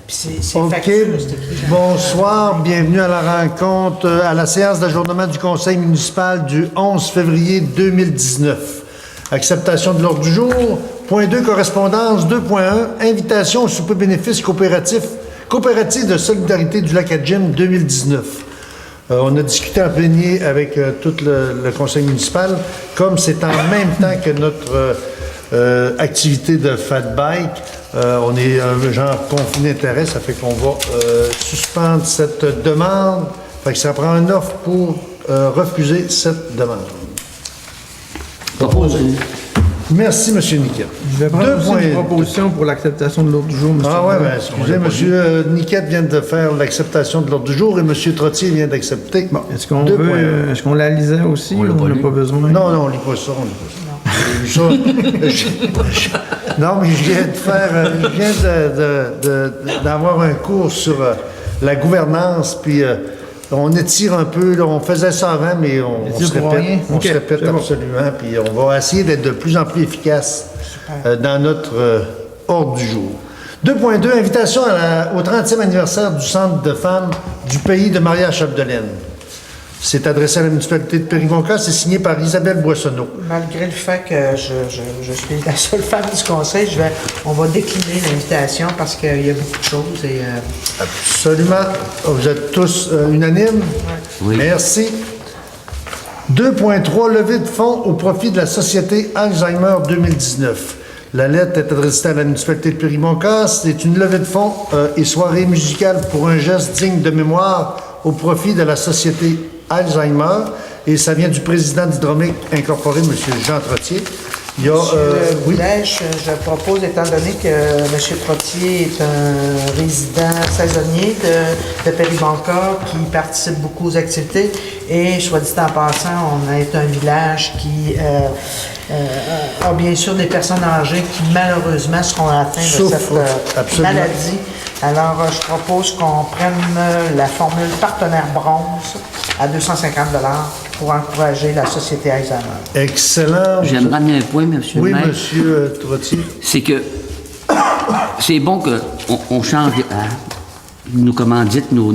Puis c'est OK. factuel, c'est écrit dans- Bonsoir, bienvenue à la rencontre, à la séance d'ajournement du Conseil municipal du 11 février 2019. Acceptation de l'ordre du jour. Point 2, correspondance. 2.1, invitation au souper bénéfice coopératif de solidarité du Lac-Adjim 2019. On a discuté en plénier avec tout le conseil municipal, comme c'est en même temps que notre activité de fat bike. On est un genre conflit d'intérêt, ça fait qu'on va suspendre cette demande. Fait que ça prend un offre pour refuser cette demande. Merci, M. Niquette. Je vais prendre aussi une proposition pour l'acceptation de l'ordre du jour, M. Ah ouais, bien, excusez, M. Niquette vient de faire l'acceptation de l'ordre du jour et M. Trottier vient d'accepter. Bon, est-ce qu'on la lisait aussi ou on n'a pas besoin? Non, on lit pas ça, on lit pas ça. Non, mais je viens d'avoir un cours sur la gouvernance, puis on étire un peu, là, on faisait ça avant, mais on se répète, se répète absolument, puis on va essayer d'être de plus en plus efficace dans notre ordre du jour. 2.2, invitation au 30e anniversaire du Centre de femmes du pays de Maria-Chapdelaine. C'est adressé à la municipalité de Péribonka, c'est signé par Isabelle Boissonneau. Malgré le fait que je suis la seule femme du conseil, on va décliner l'invitation parce qu'il y a beaucoup de choses. Et, Absolument. Vous êtes tous unanimes? Oui. Merci. 2.3, levée de fonds au profit de la Société Alzheimer 2019. La lettre est adressée à la municipalité de Péribonka. C'est une levée de fonds et soirée musicale pour un geste digne de mémoire au profit de la Société Alzheimer. Et ça vient du président d'Hydromic Incorporé, M. Jean Trottier. Il y a, oui. Je propose, étant donné que M. Trottier est un résident saisonnier de Péribonka qui participe beaucoup aux activités et, soit dit en passant, on est un village qui a bien sûr des personnes âgées qui malheureusement seront atteintes de cette maladie. Alors, je propose qu'on prenne la formule partenaire bronze à 250 $ pour encourager la Société Alzheimer. Excellent. J'aimerais ramener un point, M. le maire. Oui, M. Trottier. C'est que c'est bon qu'on change nos commandites, nos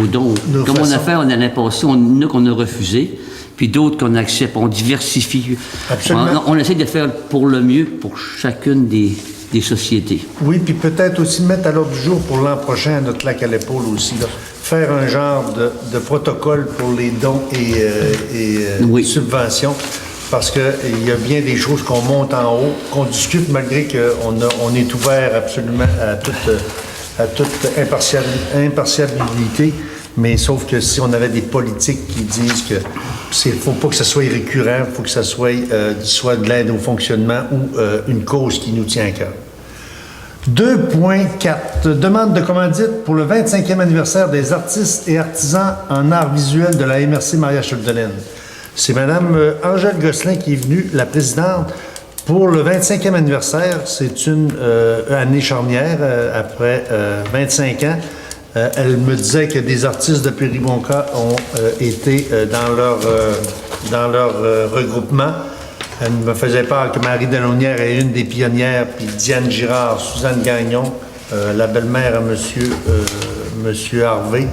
dons. Comme on a fait, on a l'impression, on a qu'on a refusé, puis d'autres qu'on accepte. On diversifie. Absolument. On essaie de faire pour le mieux pour chacune des sociétés. Oui, puis peut-être aussi mettre à l'ordre du jour pour l'an prochain à notre lac à l'épaule aussi, là, faire un genre de protocole pour les dons et subventions, parce qu'il y a bien des choses qu'on monte en haut, qu'on discute malgré qu'on est ouvert absolument à toute impartialité, mais sauf que si on avait des politiques qui disent que faut pas que ça soit récurrent, il faut que ça soit de l'aide au fonctionnement ou une cause qui nous tient à cœur. 2.4. Demande de commandite pour le 25e anniversaire des artistes et artisans en art visuel de la MRC Maria-Chapdelaine. C'est Mme Angèle Gosselin qui est venue, la présidente, pour le 25e anniversaire. C'est une année charnière, après 25 ans. Elle me disait que des artistes de Péribonka ont été dans leur regroupement. Elle me faisait part que Marie Delonnière est une des pionnières, puis Diane Girard, Suzanne Gagnon, la belle-mère à Monsieur Harvey.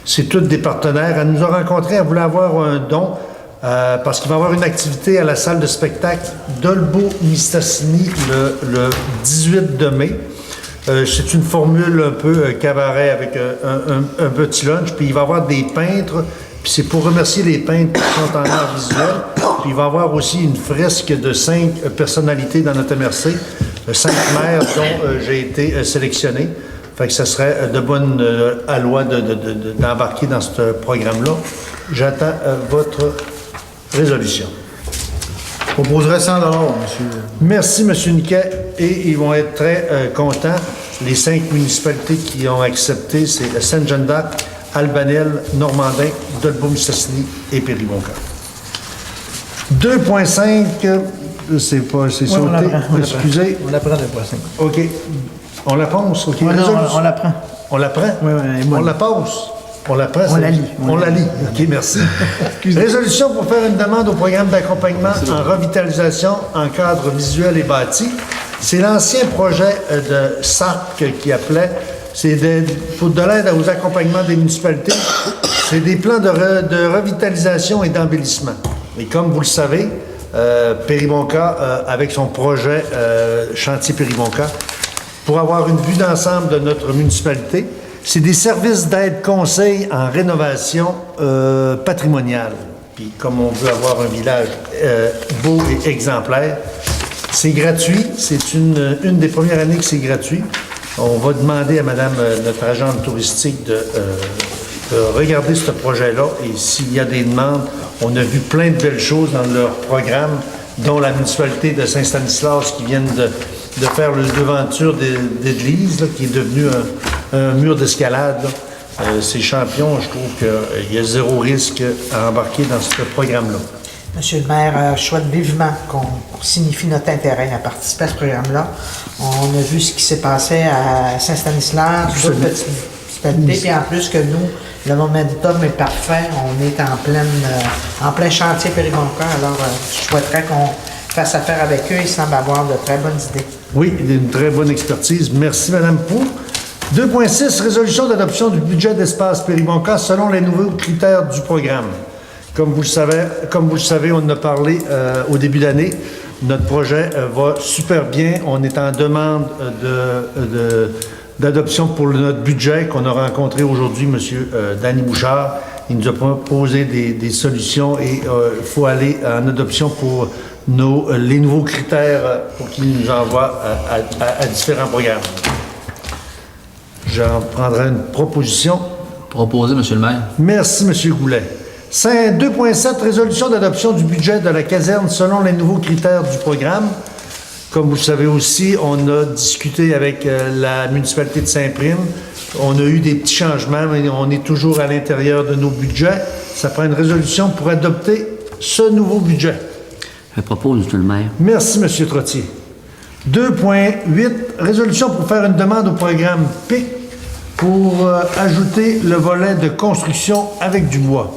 C'est toutes des partenaires. Elle nous a rencontrés, elle voulait avoir un don, parce qu'il va y avoir une activité à la salle de spectacle d'Olbeau-Mistassini le 18 de mai. C'est une formule un peu cabaret avec un petit lunch, puis il va y avoir des peintres, puis c'est pour remercier les peintres qui sont en art visuel. Puis il va y avoir aussi une fresque de 5 personnalités dans notre MRC, 5 maires dont j'ai été sélectionné. Fait que ça serait de bonne loi d'embarquer dans ce programme-là. J'attends votre résolution. Je proposerais 100 $, monsieur. Merci, M. Niquet. Et ils vont être très contents. Les 5 municipalités qui ont accepté, c'est Sainte-Jeanne-d'Arc, Albanel, Normandin, Dolbeau-Mistassini et Péribonka. 2.5, c'est sauté. Excusez. On la prend, 2.5. OK. On la pense? OK. Non, on la prend. On la prend? Oui, on la passe? On la prend? On la lit. On la lit. OK, merci. Résolution pour faire une demande au programme d'accompagnement en revitalisation en cadre visuel et bâti. C'est l'ancien projet de SARC qui appelait c'est pour de l'aide aux accompagnements des municipalités. C'est des plans de revitalisation et d'embellissement. Et comme vous le savez, Péribonka, avec son projet Chantier Péribonka, pour avoir une vue d'ensemble de notre municipalité, c'est des services d'aide conseil en rénovation patrimoniale. Puis comme on veut avoir un village beau et exemplaire, c'est gratuit. C'est une des premières années que c'est gratuit. On va demander à Madame, notre agente touristique, de regarder ce projet-là. Et s'il y a des demandes, on a vu plein de belles choses dans leur programme, dont la municipalité de Saint-Stanislas qui viennent de faire le devanture d'église, qui est devenu un mur d'escalade. Ces champions, je trouve qu'il y a zéro risque à embarquer dans ce programme-là. Monsieur le maire, je souhaite vivement qu'on signifie notre intérêt à participer à ce programme-là. On a vu ce qui s'est passé à Saint-Stanislas, d'autres petites municipalités, puis en plus que nous, le momentum est parfait. On est en plein chantier Péribonka, alors je souhaiterais qu'on fasse affaire avec eux. Ils semblent avoir de très bonnes idées. Oui, une très bonne expertise. Merci, Mme Pou. 2.6, résolution d'adoption du budget d'espace Péribonka selon les nouveaux critères du programme. Comme vous le savez, on en a parlé au début d'année. Notre projet va super bien. On est en demande d'adoption pour notre budget qu'on a rencontré aujourd'hui, M. Danny Bouchard. Il nous a proposé des solutions et il faut aller en adoption pour les nouveaux critères pour qu'ils nous envoient à différents programmes. J'en prendrai une proposition. Proposé, M. le maire. Merci, M. Goulet. 2.7, résolution d'adoption du budget de la caserne selon les nouveaux critères du programme. Comme vous le savez aussi, on a discuté avec la municipalité de Saint-Prime. On a eu des petits changements, mais on est toujours à l'intérieur de nos budgets. Ça prend une résolution pour adopter ce nouveau budget. Je propose, M. le maire. Merci, M. Trottier. 2.8, résolution pour faire une demande au programme PIC pour ajouter le volet de construction avec du bois.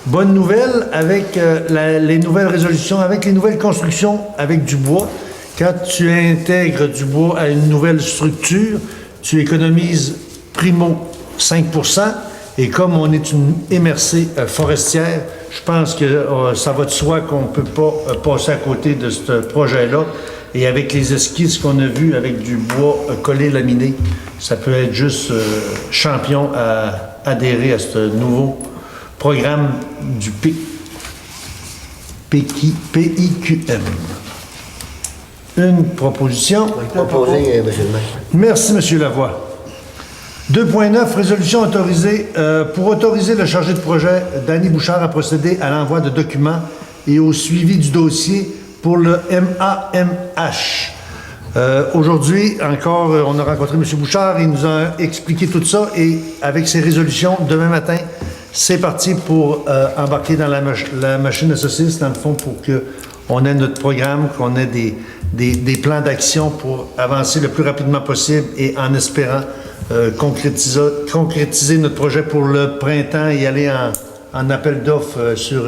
Bonne nouvelle avec les nouvelles résolutions, avec les nouvelles constructions avec du bois. Quand tu intègres du bois à une nouvelle structure, tu économises primo 5%. Et comme on est une MRC forestière, je pense que ça va de soi qu'on ne peut pas passer à côté de ce projet-là. Et avec les esquisses qu'on a vues avec du bois collé laminé, ça peut être juste champion à adhérer à ce nouveau programme du PIQM. Une proposition. Proposé, M. le maire. Merci, M. Lavoie. 2.9, résolution autorisée pour autoriser le chargé de projet, Danny Bouchard, à procéder à l'envoi de documents et au suivi du dossier pour le MAMH. Aujourd'hui, encore, on a rencontré M. Bouchard, il nous a expliqué tout ça et avec ses résolutions, demain matin, c'est parti pour embarquer dans la machine à saucisses, dans le fond, pour qu'on ait notre programme, qu'on ait des plans d'action pour avancer le plus rapidement possible et en espérant concrétiser notre projet pour le printemps et aller en appel d'offres sur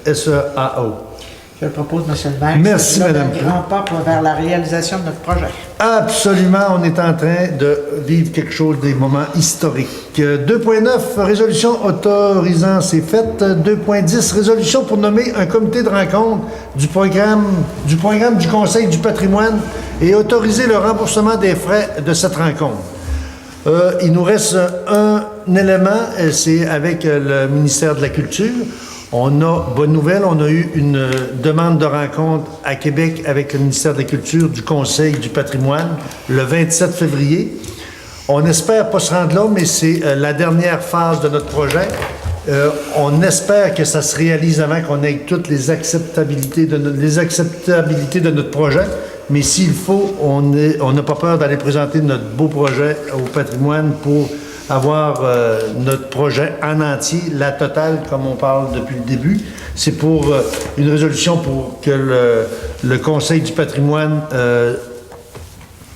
SEAO. Je le propose, M. le maire. Merci, Mme Un grand pas vers la réalisation de notre projet. Absolument, on est en train de vivre quelque chose, des moments historiques. 2.9, résolution autorisant, c'est fait. 2.10, résolution pour nommer un comité de rencontre du programme du Conseil du patrimoine et autoriser le remboursement des frais de cette rencontre. Il nous reste un élément, c'est avec le ministère de la Culture. On a, bonne nouvelle, on a eu une demande de rencontre à Québec avec le ministère de la Culture du Conseil du patrimoine le 27 février. On espère pas se rendre là, mais c'est la dernière phase de notre projet. On espère que ça se réalise avant qu'on ait toutes les acceptabilités de notre projet. Mais s'il faut, on n'a pas peur d'aller présenter notre beau projet au patrimoine pour avoir notre projet en entier, la totale, comme on parle depuis le début. C'est pour une résolution pour que le Conseil du patrimoine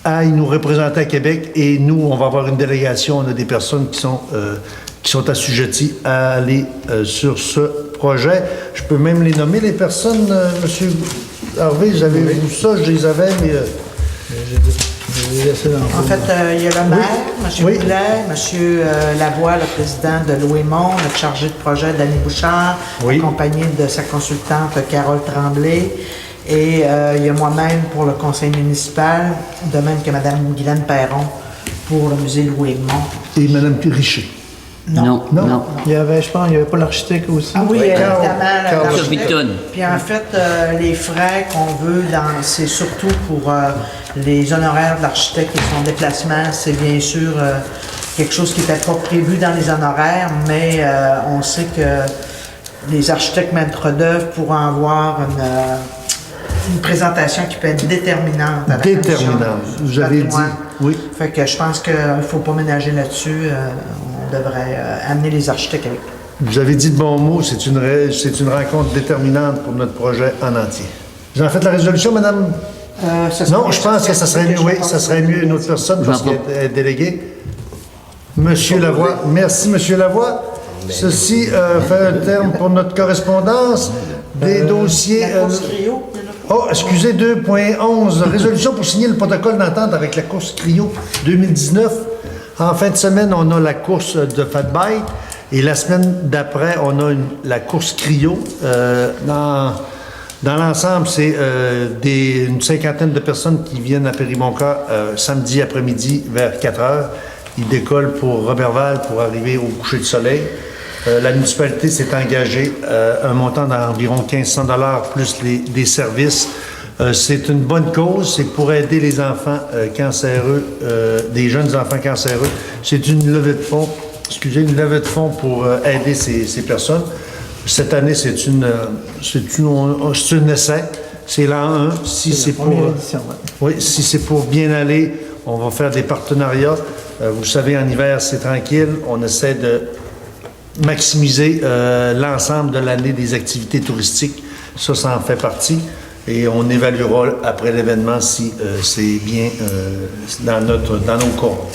aille nous représenter à Québec et nous, on va avoir une délégation, on a des personnes qui sont assujetties à aller sur ce projet. Je peux même les nommer, les personnes, M. Harvey, j'avais vu ça, je les avais, mais... vais laisser dans En fait, il y a le maire, M. Oui. Boulet, M. Lavoie, le président de Louémont, notre chargé de projet, Danny Bouchard, Oui. accompagné de sa consultante, Carole Tremblay. Et il y a moi-même pour le conseil municipal, de même que Mme Guylaine Perron pour le musée Louémont. Et Mme Richer. Non, Non. non. Il y avait, je pense, il n'y avait pas l'architecte aussi. Ah oui, Carole- évidemment, Carole l'architecte. Victon. Puis en fait, les frais qu'on veut, c'est surtout pour les honoraires de l'architecte et son déplacement. C'est bien sûr quelque chose qui n'était pas prévu dans les honoraires, mais on sait que les architectes maîtres d'œuvre pourront avoir une présentation qui peut être déterminante. À la Déterminante, commission vous avez dit. patrimoine. Oui. Fait que je pense qu'il ne faut pas ménager là-dessus. On devrait amener les architectes avec. Vous avez dit de bons mots, c'est une rencontre déterminante pour notre projet en entier. Vous en faites la résolution, madame? Non, je pense que ça serait mieux, oui, ça serait mieux une autre personne parce qu'elle est déléguée. Monsieur Lavoie. Merci, Monsieur Lavoie. Ceci fait un terme pour notre correspondance. Des dossiers... La course Cryo, il y en a pas? Oh, excusez, 2.11. Résolution pour signer le protocole d'entente avec la course Cryo 2019. En fin de semaine, on a la course de Fat Bike. Et la semaine d'après, on a la course Cryo. Dans l'ensemble, c'est une cinquantaine de personnes qui viennent à Péribonka samedi après-midi vers 4 heures. Ils décollent pour Roberval pour arriver au coucher de soleil. La municipalité s'est engagée un montant d'environ 1500 $ plus des services. C'est une bonne cause, c'est pour aider les enfants cancéreux, des jeunes enfants cancéreux. C'est une levée de fonds, une levée de fonds pour aider ces personnes. Cette année, c'est un essai. C'est l'an 1. Si c'est pour, oui, si c'est pour bien aller, on va faire des partenariats. Vous savez, en hiver, c'est tranquille. On essaie de maximiser l'ensemble de l'année des activités touristiques. Ça en fait partie. Et on évaluera après l'événement si c'est bien dans nos corps.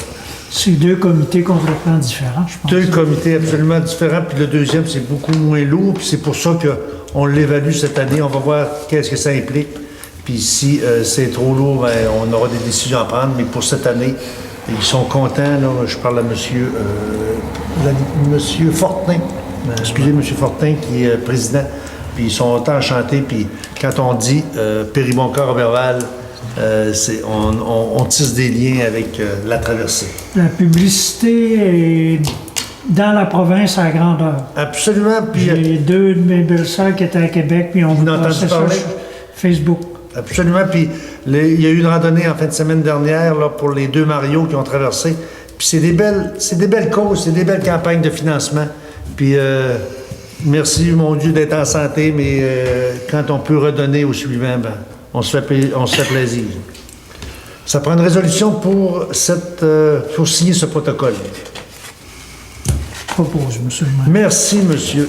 C'est deux comités complètement différents, je pense. Deux comités absolument différents, puis le deuxième, c'est beaucoup moins lourd, puis c'est pour ça qu'on l'évalue cette année. On va voir qu'est-ce que ça implique. Puis si c'est trop lourd, ben, on aura des décisions à prendre. Mais pour cette année, ils sont contents. Là, je parle à monsieur Fortin. Excusez, monsieur Fortin, qui est président. Puis ils sont enchantés. Puis quand on dit Péribonka-Roberval, on tisse des liens avec la traversée. La publicité est dans la province à grandeur. Absolument. Puis, J'ai deux de mes belles-sœurs qui étaient à Québec, puis on vous entendu passait ça parler? sur Facebook. absolument. Puis il y a eu une randonnée en fin de semaine dernière là, pour les 2 Mario qui ont traversé. Puis c'est des belles causes, c'est des belles campagnes de financement. Puis merci, mon Dieu, d'être en santé, mais quand on peut redonner au suivant, ben, on se fait plaisir. Ça prend une résolution pour signer ce protocole. Propose, monsieur le maire. Merci, monsieur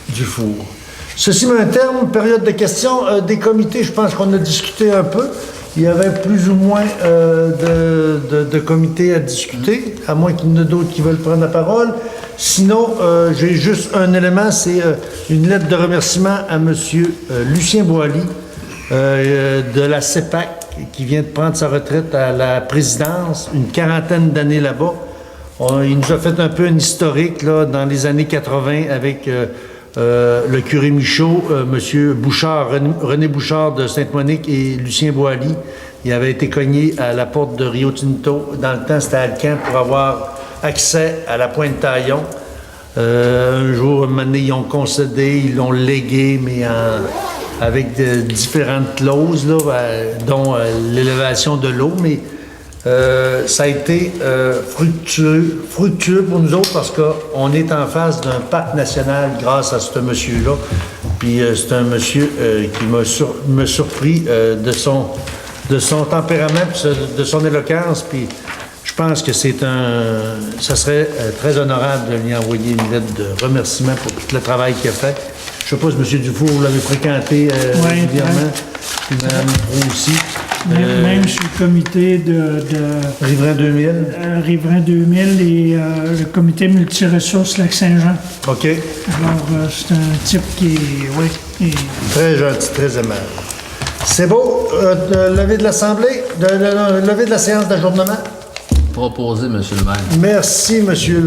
Dufour. Ceci met un terme, période de questions. Des comités, je pense qu'on a discuté un peu. Il y avait plus ou moins de comités à discuter, à moins qu'il y en ait d'autres qui veulent prendre la parole. Sinon, j'ai juste un élément, c'est une lettre de remerciement à monsieur Lucien Boily de la CEPAC, qui vient de prendre sa retraite à la présidence, une quarantaine d'années là-bas. Il nous a fait un peu un historique là, dans les années 80 avec le curé Michaud, M. Bouchard, René Bouchard de Sainte-Monique et Lucien Boily. Il avait été cogné à la porte de Rio Tinto. Dans le temps, c'était à Alcan pour avoir accès à la Pointe-Taillon. Un jour, un moment donné, ils ont concédé, ils l'ont légué, mais avec différentes clauses, là, dont l'élévation de l'eau. Mais ça a été fructueux pour nous autres parce qu'on est en face d'un parc national grâce à ce monsieur-là. Puis c'est un monsieur qui m'a surpris de son tempérament, de son éloquence. Puis je pense que ça serait très honorable de lui envoyer une lettre de remerciement pour tout le travail qu'il a fait. Je ne sais pas si M. Dufour, vous l'avez fréquenté régulièrement, puis Mme Proulx aussi. Même sur le comité de Riverain 2000. Riverain 2000 et le comité multiressources Lac-Saint-Jean. OK. Alors, c'est un type qui est Très gentil, très aimable. C'est beau. Levé de l'Assemblée, levé de la séance d'ajornement. Proposé, M. le maire. Merci, monsieur.